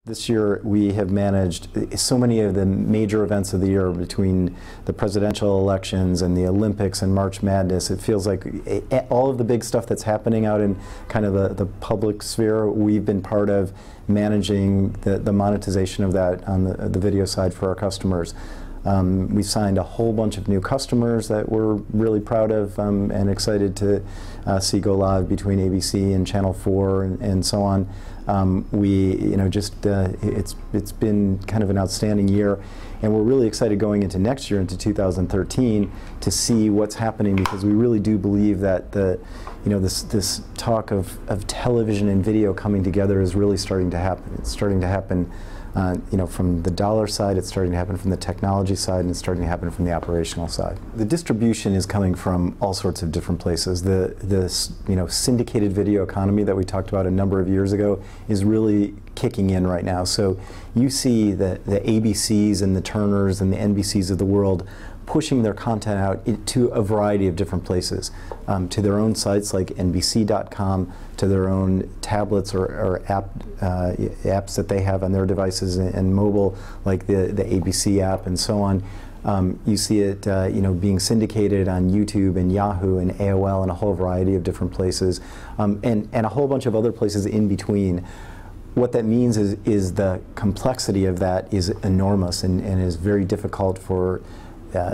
This year we have managed so many of the major events of the year between the presidential elections and the Olympics and March Madness. It feels like all of the big stuff that's happening out in kind of the public sphere, we've been part of managing the monetization of that on the video side for our customers. We signed a whole bunch of new customers that we're really proud of and excited to see go live between ABC and Channel 4 and so on. It's been kind of an outstanding year, and we're really excited going into next year, into 2013, to see what's happening, because we really do believe that this talk of television and video coming together is really starting to happen. It's starting to happen. From the dollar side, it's starting to happen from the technology side, and it's starting to happen from the operational side. The distribution is coming from all sorts of different places. The syndicated video economy that we talked about a number of years ago is really kicking in right now. So you see the ABCs and the Turners and the NBCs of the world pushing their content out to a variety of different places, to their own sites like NBC.com, to their own tablets or apps that they have on their devices and mobile, like the ABC app and so on. You see it being syndicated on YouTube and Yahoo and AOL and a whole variety of different places, and a whole bunch of other places in between. What that means is the complexity of that is enormous and is very difficult for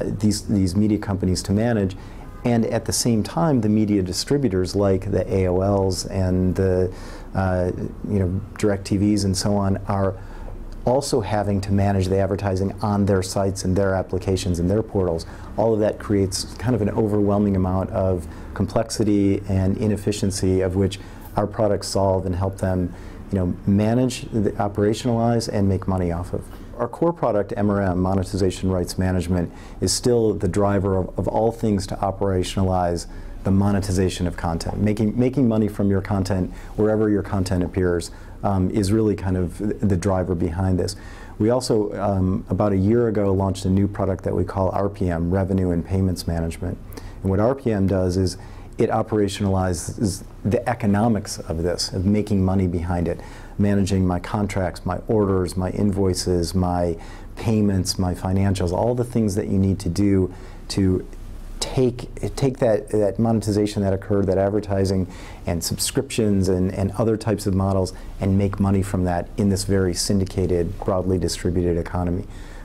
these media companies to manage, and at the same time the media distributors like the AOLs and the DirecTVs and so on are also having to manage the advertising on their sites and their applications and their portals. All of that creates kind of an overwhelming amount of complexity and inefficiency, of which our products solve and help them manage, operationalize, and make money off of. Our core product, MRM, Monetization Rights Management, is still the driver of all things to operationalize the monetization of content. Making money from your content wherever your content appears is really kind of the driver behind this. We also, about a year ago, launched a new product that we call RPM, Revenue and Payments Management. And what RPM does is it operationalizes the economics of this, of making money behind it, managing my contracts, my orders, my invoices, my payments, my financials, all the things that you need to do to take that monetization that occurred, that advertising and subscriptions and other types of models, and make money from that in this very syndicated, broadly distributed economy.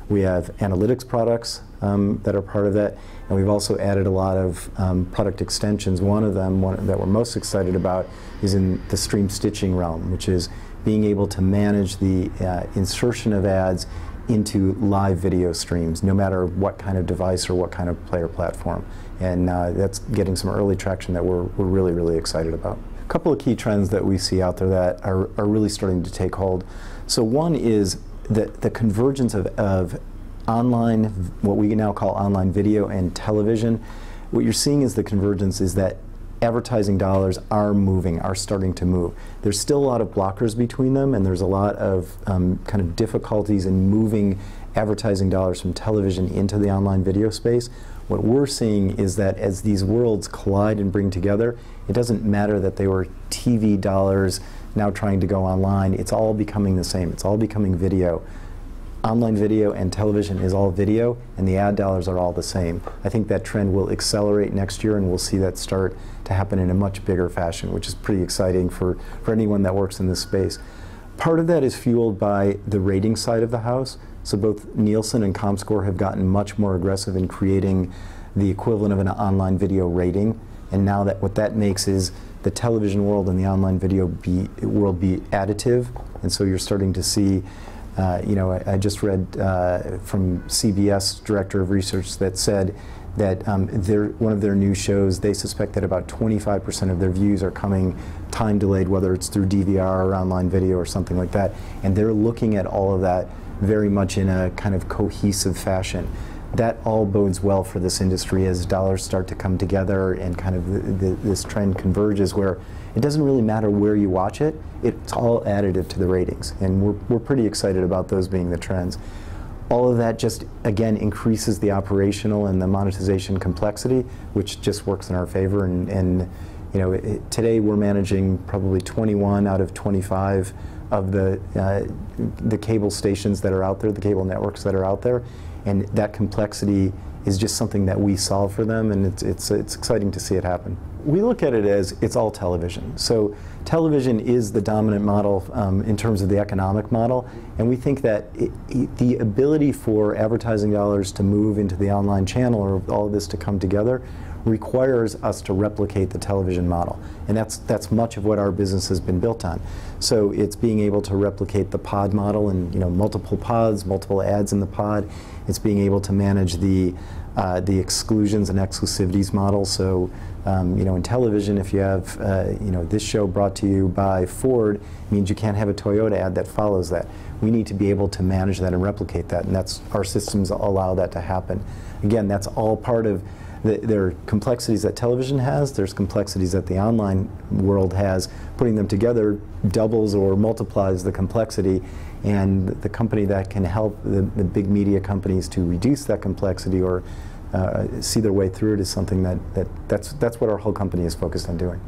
We have analytics products that are part of that, and we've also added a lot of product extensions. One of them that we're most excited about is in the stream stitching realm, which is being able to manage the insertion of ads into live video streams, no matter what kind of device or what kind of player platform. And that's getting some early traction that we're really, really excited about. A couple of key trends that we see out there that are really starting to take hold. So one is the convergence of online, what we now call online video and television. What you're seeing is the convergence is that advertising dollars are moving, are starting to move. There's still a lot of blockers between them, and there's a lot of kind of difficulties in moving advertising dollars from television into the online video space. What we're seeing is that as these worlds collide and bring together, it doesn't matter that they were TV dollars now trying to go online. It's all becoming the same. It's all becoming video. Online video and television is all video, and the ad dollars are all the same. I think that trend will accelerate next year, and we'll see that start to happen in a much bigger fashion, which is pretty exciting for anyone that works in this space. Part of that is fueled by the rating side of the house. So both Nielsen and ComScore have gotten much more aggressive in creating the equivalent of an online video rating, and now what that makes is the television world and the online video world be additive, and so you're starting to see I just read from CBS Director of Research that said that one of their new shows, they suspect that about 25% of their views are coming time delayed, whether it's through DVR or online video or something like that, and they're looking at all of that very much in a kind of cohesive fashion. That all bodes well for this industry as dollars start to come together and kind of this trend converges, where it doesn't really matter where you watch it, it's all additive to the ratings, and we're pretty excited about those being the trends. All of that just, again, increases the operational and the monetization complexity, which just works in our favor, and today we're managing probably 21 out of 25 of the cable stations that are out there, the cable networks that are out there, and that complexity is just something that we solve for them, and it's exciting to see it happen. We look at it as it's all television. So television is the dominant model in terms of the economic model, and we think that the ability for advertising dollars to move into the online channel, or all of this to come together, requires us to replicate the television model, and that's much of what our business has been built on. So it's being able to replicate the pod model, and multiple pods, multiple ads in the pod. It's being able to manage the exclusions and exclusivities model. So in television, if you have this show brought to you by Ford, it means you can't have a Toyota ad that follows that. We need to be able to manage that and replicate that, and our systems allow that to happen. Again, that's all part of there are complexities that television has, there's complexities that the online world has. Putting them together doubles or multiplies the complexity, and the company that can help the big media companies to reduce that complexity or see their way through it is something that's what our whole company is focused on doing.